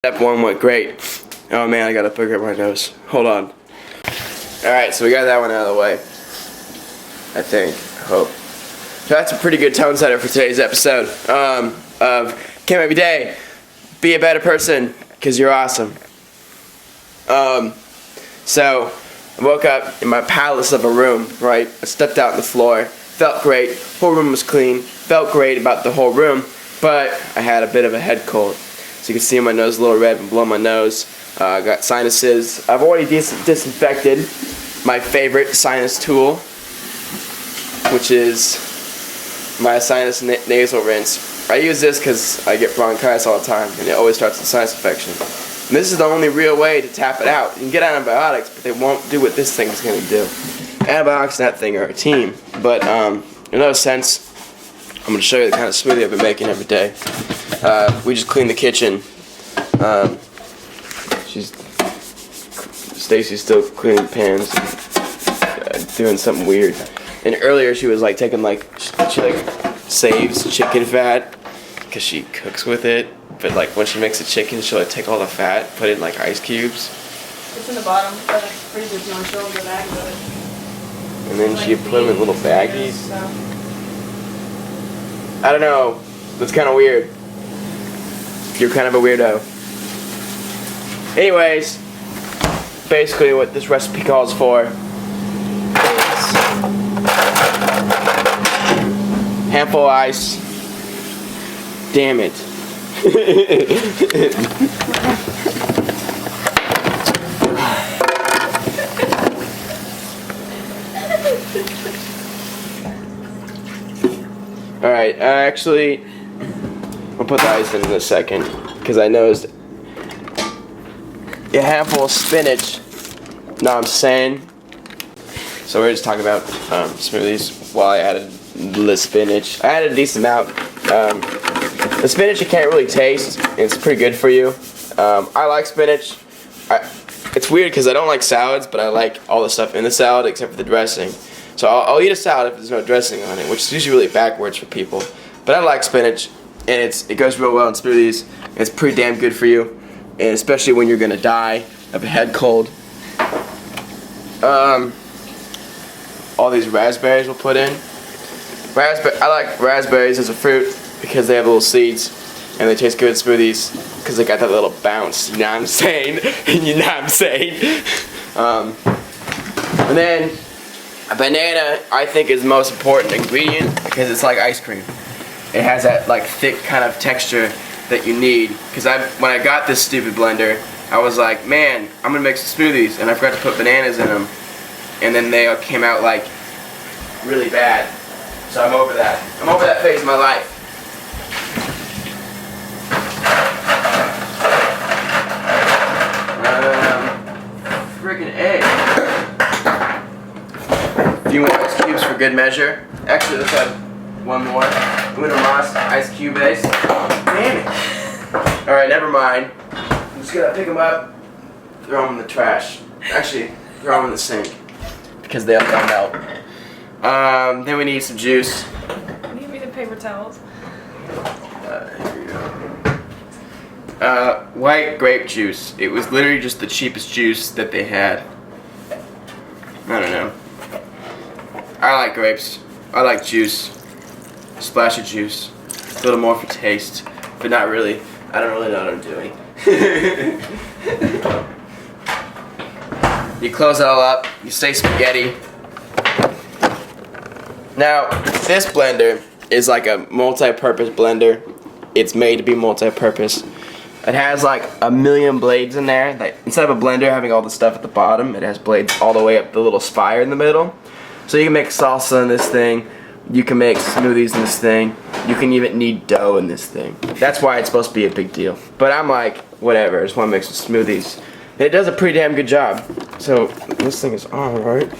Step one went great. Oh man, I got a booger in my nose. Hold on. Alright, so we got that one out of the way. I think. I hope. So that's a pretty good tone setter for today's episode of Came Every Day. Be a better person, because you're awesome. So, I woke up in my palace of a room, right? I stepped out on the floor. Felt great. Whole room was clean. Felt great about the whole room. But I had a bit of a head cold. So you can see my nose a little red and blow my nose. I got sinuses. I've already disinfected my favorite sinus tool, which is my sinus nasal rinse. I use this because I get bronchitis all the time, and it always starts with sinus infection. And this is the only real way to tap it out. You can get antibiotics, but they won't do what this thing is going to do. Antibiotics and that thing are a team. But in no sense, I'm going to show you the kind of smoothie I've been making every day. We just cleaned the kitchen. Stacy's still cleaning the pans, and, doing something weird. And earlier she was like taking she saves chicken fat because she cooks with it. But like when she makes the chicken, she'll take all the fat, put it in like ice cubes. It's in the bottom of the freezer if you want to show them the bag of it. And then she put them in little baggies. So. I don't know. That's kind of weird. You're kind of a weirdo. Anyways, basically what this recipe calls for is handful of ice. Damn it. Alright, actually, I'll put the ice in a second, because I noticed a handful of spinach. Know what I'm saying? So we're just talking about smoothies while I added the spinach. I added a decent amount. The spinach you can't really taste. It's pretty good for you. I like spinach. It's weird because I don't like salads, but I like all the stuff in the salad except for the dressing. So I'll eat a salad if there's no dressing on it, which is usually really backwards for people. But I like spinach, and it goes real well in smoothies. It's pretty damn good for you, and especially when you're gonna die of a head cold. All these raspberries we'll put in. I like raspberries as a fruit because they have little seeds, and they taste good in smoothies because they got that little bounce. You know what I'm saying? You know what I'm saying? And then a banana, I think, is the most important ingredient because it's like ice cream. It has that like thick kind of texture that you need. Because when I got this stupid blender, I was like, man, I'm gonna make some smoothies, and I forgot to put bananas in them, and then they came out like really bad. So I'm over that. I'm over that phase of my life. Freaking egg. A few more ice cubes for good measure. Actually, let's have one more. Winter Moss ice cube base. Damn it. Alright, never mind. I'm just gonna pick them up, throw them in the trash. Actually, throw them in the sink because they'll melt. Then we need some juice. Give me the paper towels. Here we go. White grape juice. It was literally just the cheapest juice that they had. I don't know. I like grapes. I like juice. A splash of juice. A little more for taste, but not really. I don't really know what I'm doing. You close it all up. You say spaghetti. Now, this blender is like a multi-purpose blender. It's made to be multi-purpose. It has like a million blades in there. Like, instead of a blender having all the stuff at the bottom, it has blades all the way up the little spire in the middle. So you can make salsa in this thing. You can make smoothies in this thing. You can even knead dough in this thing. That's why it's supposed to be a big deal. But I'm like, whatever, I just want to make some smoothies. And it does a pretty damn good job. So this thing is on, right?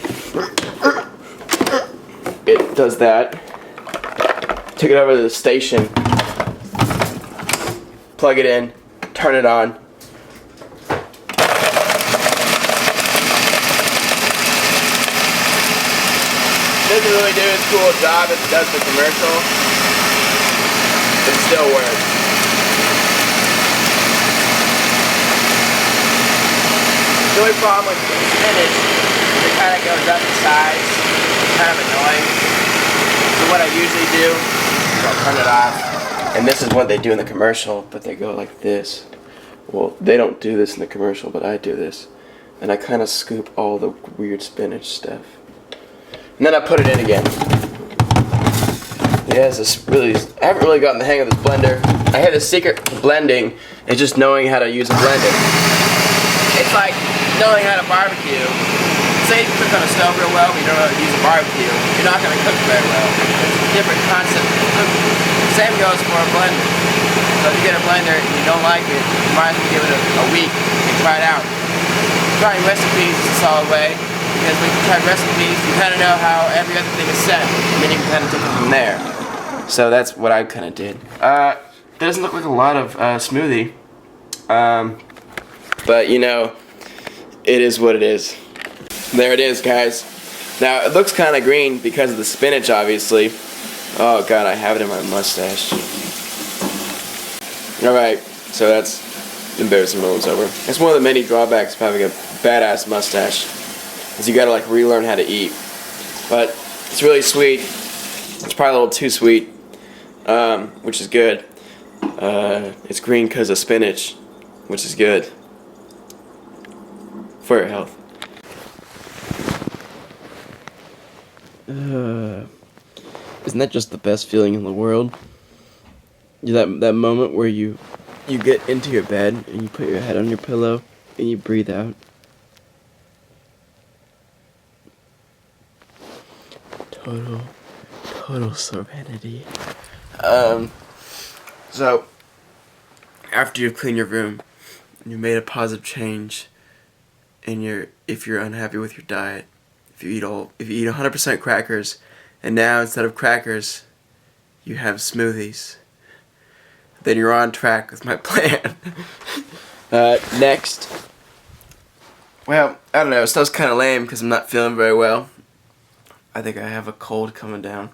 It does that. Took it over to the station. Plug it in. Turn it on. Doesn't really do as cool a job as it does the commercial, but it still works. The only problem with spinach is it kind of goes up in size. It's kind of annoying. So what I usually do is I'll turn it off. And this is what they do in the commercial, but they go like this. Well, they don't do this in the commercial, but I do this. And I kind of scoop all the weird spinach stuff. And then I put it in again. Yeah, I haven't really gotten the hang of this blender. I had the secret to blending is just knowing how to use a blender. It's like knowing how to barbecue. Say you cook on a stove real well, but you don't know how to use a barbecue, you're not going to cook very well. It's a different concept of cooking. Same goes for a blender. So if you get a blender and you don't like it, you might as well give it a week and try it out. Trying recipes is a solid way, because when you try recipes, you kind of know how every other thing is set, and then you can kind of take it from there. So that's what I kind of did. Doesn't look like a lot of smoothie, but you know, it is what it is. There it is, guys. Now it looks kind of green because of the spinach, obviously. Oh god, I have it in my mustache. Alright, so that's embarrassing moments over. It's one of the many drawbacks of having a badass mustache, is you gotta like relearn how to eat. But it's really sweet. It's probably a little too sweet, which is good. It's green because of spinach, which is good for your health. Isn't that just the best feeling in the world? That moment where you get into your bed and you put your head on your pillow and you breathe out. Total serenity. So after you've cleaned your room, you made a positive change, and if you're unhappy with your diet, if you eat 100% crackers, and now instead of crackers, you have smoothies, then you're on track with my plan. Next. Well, I don't know, stuff's kind of lame because I'm not feeling very well. I think I have a cold coming down.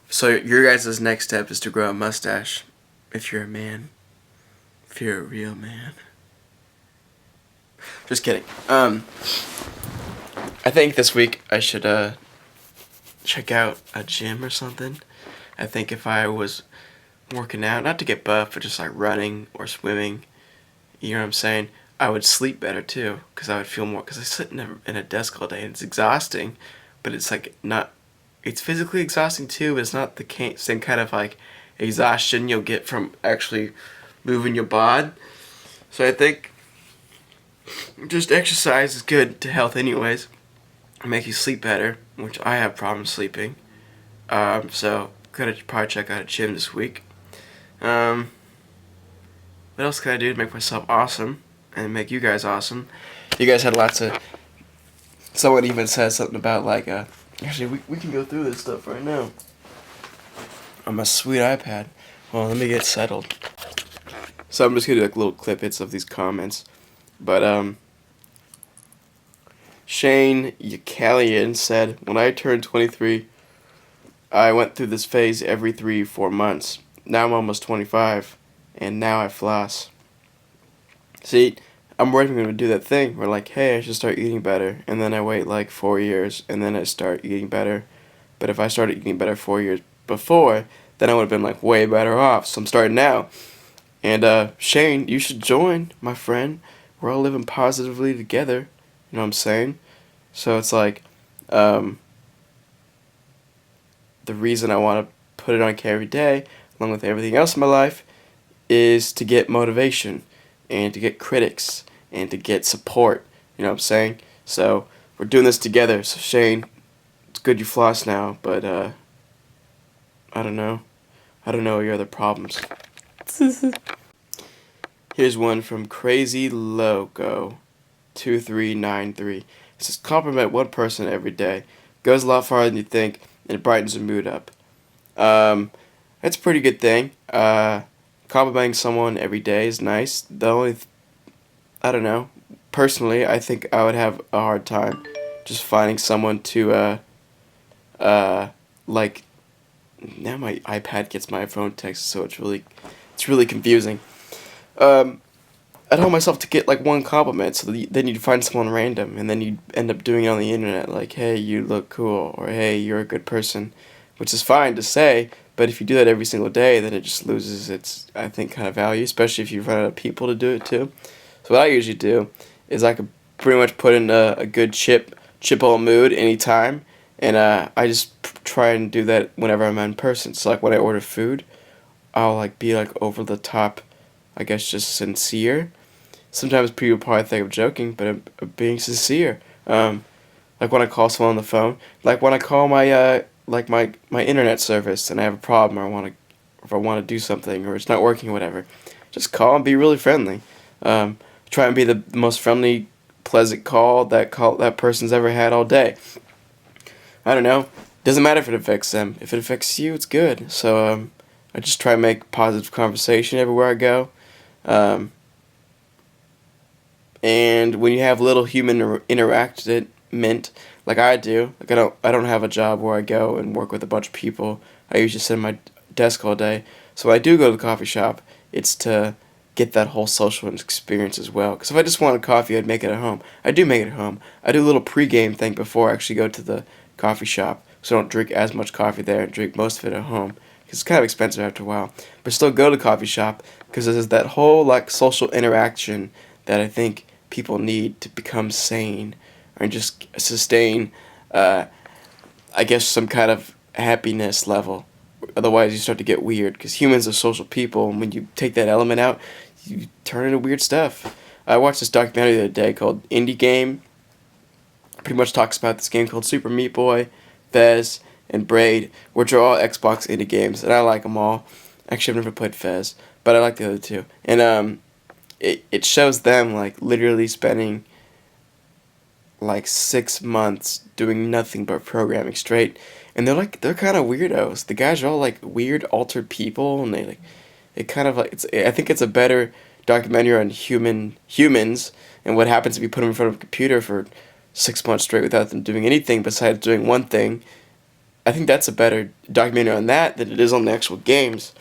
So your guys' next step is to grow a mustache, if you're a man. If you're a real man. Just kidding. I think this week I should check out a gym or something. I think if I was working out, not to get buff, but just like running or swimming, you know what I'm saying, I would sleep better too, because I would feel more, because I sit in a desk all day and it's exhausting, but it's like not, it's physically exhausting too, but it's not the same kind of like exhaustion you'll get from actually moving your bod. So I think just exercise is good to health anyways. It'll make you sleep better, which I have problems sleeping. So gotta probably check out a gym this week. What else can I do to make myself awesome and make you guys awesome? You guys had lots of. Someone even said something about like actually we can go through this stuff right now on my sweet iPad. Well, let me get settled. So I'm just gonna do like little clip-its of these comments. But Shane Yacalian said, "When I turned 23, I went through this phase every 3-4 months. Now I'm almost 25, and now I floss." See, I'm worried I'm going to do that thing where like, hey, I should start eating better, and then I wait like 4 years, and then I start eating better. But if I started eating better 4 years before, then I would have been like way better off. So I'm starting now. And Shane, you should join, my friend. We're all living positively together. You know what I'm saying? So it's like, the reason I want to put it on K every day, along with everything else in my life, is to get motivation, and to get critics, and to get support. You know what I'm saying? So we're doing this together. So Shane, it's good you floss now, but I don't know your other problems. Here's one from Crazy Logo 2393. It says, compliment one person every day. Goes a lot farther than you think, and it brightens your mood up. That's a pretty good thing. Complimenting someone every day is nice. The only, I don't know, personally, I think I would have a hard time just finding someone to, like, now my iPad gets my phone text, so it's really confusing. I I'd hold myself to get like one compliment, so then you'd find someone random, and then you'd end up doing it on the internet, like, hey, you look cool, or hey, you're a good person, which is fine to say, but if you do that every single day, then it just loses its, I think, kind of value, especially if you run out of people to do it too. So what I usually do is I could pretty much put in a good chipple mood anytime, and I just try and do that whenever I'm in person. So like when I order food, I'll like be like over the top, I guess just sincere. Sometimes people probably think I'm joking, but I'm being sincere. Like when I call someone on the phone, like when I call my my internet service and I have a problem, or if I want to do something, or it's not working, or whatever, just call and be really friendly. Try and be the most friendly, pleasant call that person's ever had all day. I don't know. Doesn't matter if it affects them. If it affects you, it's good. So I just try and make positive conversation everywhere I go. And when you have little human interaction, like I do, like I don't have a job where I go and work with a bunch of people. I usually sit at my desk all day. So when I do go to the coffee shop, it's to get that whole social experience as well. Because if I just wanted coffee, I'd make it at home. I do make it at home. I do a little pregame thing before I actually go to the coffee shop, so I don't drink as much coffee there and drink most of it at home. Because it's kind of expensive after a while. But still go to the coffee shop because there's that whole like social interaction that I think people need to become sane and just sustain, I guess, some kind of happiness level. Otherwise, you start to get weird, because humans are social people, and when you take that element out, you turn into weird stuff. I watched this documentary the other day called Indie Game. It pretty much talks about this game called Super Meat Boy, Fez, and Braid, which are all Xbox indie games, and I like them all. Actually, I've never played Fez, but I like the other two. And it shows them like literally spending like 6 months doing nothing but programming straight, and they're kind of weirdos. The guys are all like weird altered people, and it kind of like I think it's a better documentary on humans and what happens if you put them in front of a computer for 6 months straight without them doing anything besides doing one thing. I think that's a better documentary on that than it is on the actual games.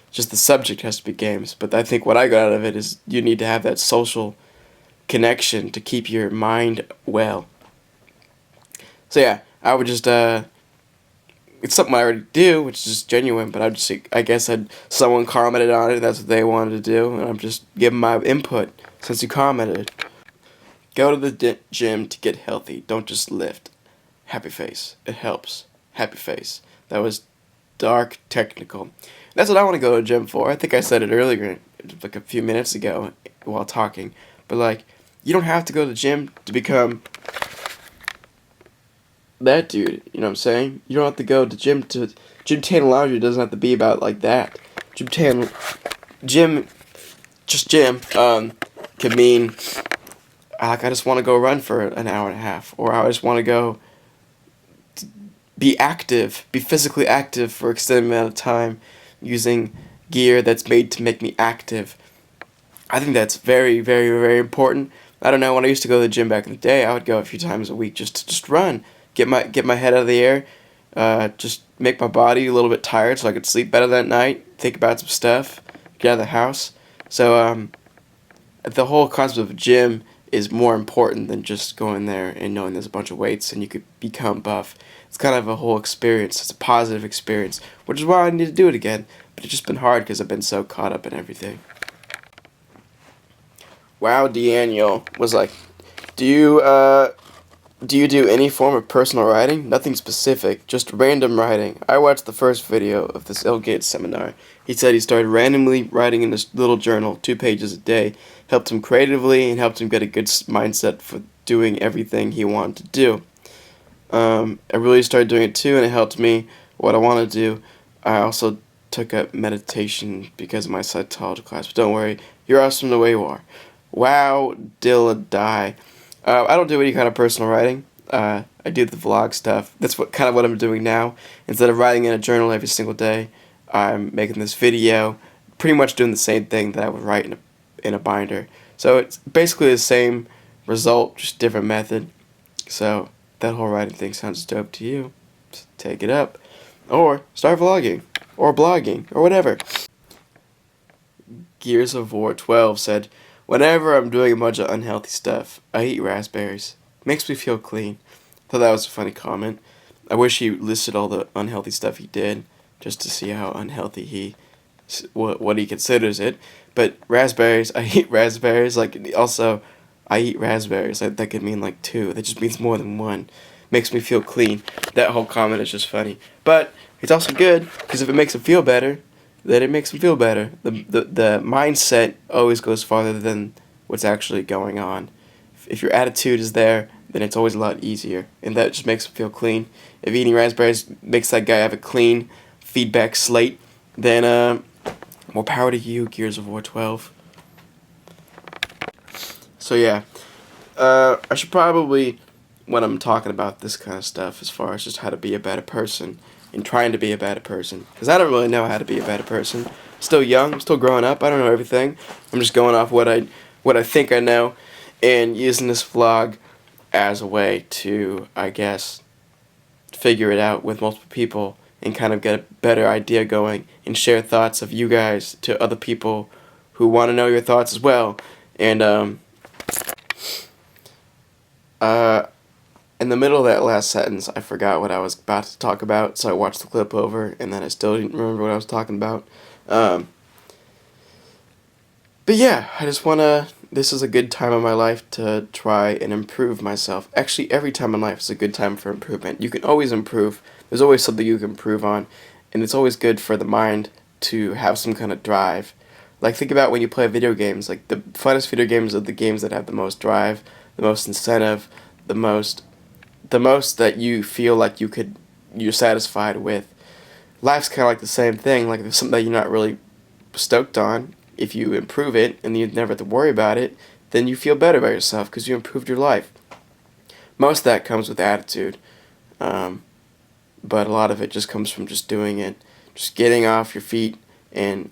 Just the subject has to be games, but I think what I got out of it is you need to have that social connection to keep your mind well. So yeah, I would just it's something I already do, which is genuine, but I guess someone commented on it, that's what they wanted to do, and I'm just giving my input since you commented. Go to the gym to get healthy, don't just lift. Happy face, it helps. Happy face. That was dark technical. That's what I want to go to the gym for. I think I said it earlier, like a few minutes ago while talking, but like, you don't have to go to the gym to become that dude, you know what I'm saying? You don't have to go to gym tan laundry doesn't have to be about like that. Gym could mean like I just want to go run for an hour and a half, or I just want to go be physically active for an extended amount of time using gear that's made to make me active. I think that's very, very, very important. I don't know, when I used to go to the gym back in the day, I would go a few times a week just to run, get my head out of the air, just make my body a little bit tired so I could sleep better that night, think about some stuff, get out of the house. So the whole concept of a gym is more important than just going there and knowing there's a bunch of weights and you could become buff. It's kind of a whole experience. It's a positive experience, which is why I need to do it again. But it's just been hard because I've been so caught up in everything. Wow, Daniel was like, do you do any form of personal writing? Nothing specific, just random writing. I watched the first video of this Bill Gates seminar. He said he started randomly writing in this little journal, 2 pages a day, helped him creatively and helped him get a good mindset for doing everything he wanted to do. I really started doing it too, and it helped me what I want to do. I also took up meditation because of my psychology class, but don't worry, you're awesome the way you are. Wow, Dilla die. I don't do any kind of personal writing. I do the vlog stuff. That's what I'm doing now. Instead of writing in a journal every single day, I'm making this video, pretty much doing the same thing that I would write in a binder. So it's basically the same result, just different method. So that whole writing thing sounds dope to you. Just take it up. Or start vlogging. Or blogging. Or whatever. Gears of War 12 said, Whenever I'm doing a bunch of unhealthy stuff, I eat raspberries. Makes me feel clean. Thought that was a funny comment. I wish he listed all the unhealthy stuff he did, just to see how unhealthy what he considers it. But raspberries, I eat raspberries. Like, also, I eat raspberries. That could mean like 2. That just means more than 1. Makes me feel clean. That whole comment is just funny. But it's also good, because if it makes him feel better, then it makes him feel better. The mindset always goes farther than what's actually going on. If your attitude is there, then it's always a lot easier, and that just makes him feel clean. If eating raspberries makes that guy have a clean feedback slate, then more power to you, Gears of War 12. So yeah, I should probably, when I'm talking about this kind of stuff, as far as just how to be a better person and trying to be a better person, because I don't really know how to be a better person. Still young, I'm still growing up. I don't know everything. I'm just going off what I think I know, and using this vlog as a way to, I guess, figure it out with multiple people and kind of get a better idea going and share thoughts of you guys to other people who want to know your thoughts as well. And in the middle of that last sentence, I forgot what I was about to talk about, so I watched the clip over, and then I still didn't remember what I was talking about. But yeah, I just want to, this is a good time in my life to try and improve myself. Actually, every time in life is a good time for improvement. You can always improve. There's always something you can improve on, and it's always good for the mind to have some kind of drive. Like, think about when you play video games. Like, the funnest video games are the games that have the most drive, the most incentive, the most that you feel like you're satisfied with. Life's kind of like the same thing. Like, if there's something that you're not really stoked on, if you improve it and you never have to worry about it, then you feel better about yourself because you improved your life. Most of that comes with attitude, but a lot of it just comes from just doing it, just getting off your feet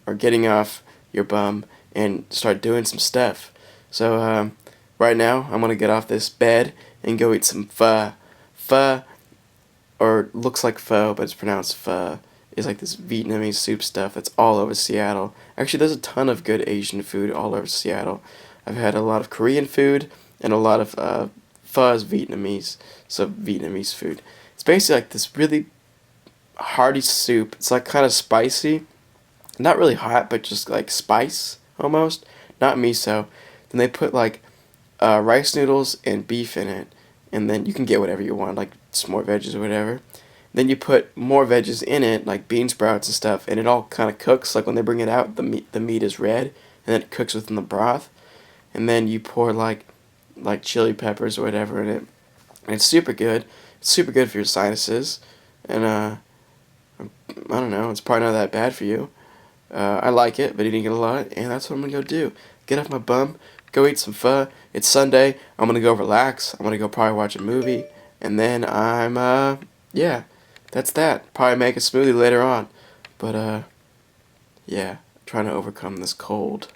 or getting off your bum and start doing some stuff. So right now I'm gonna get off this bed and go eat some pho. Pho, or looks like pho, but it's pronounced pho, is like this Vietnamese soup stuff that's all over Seattle. Actually, there's a ton of good Asian food all over Seattle. I've had a lot of Korean food and a lot of pho is Vietnamese, so Vietnamese food. It's basically like this really hearty soup. It's like kind of spicy, not really hot, but just like spice almost, not miso. Then they put like rice noodles and beef in it, and then you can get whatever you want, like some more veggies or whatever. Then you put more veggies in it, like bean sprouts and stuff, and it all kind of cooks. Like when they bring it out, the meat is red, and then it cooks within the broth. And then you pour like chili peppers or whatever in it, and it's super good. It's super good for your sinuses, and I don't know, it's probably not that bad for you. I like it, but eating it a lot, and that's what I'm gonna go do. Get off my bum, go eat some pho. It's Sunday. I'm gonna go relax. I'm gonna go probably watch a movie, and then yeah. That's that. Probably make a smoothie later on. But, yeah, trying to overcome this cold.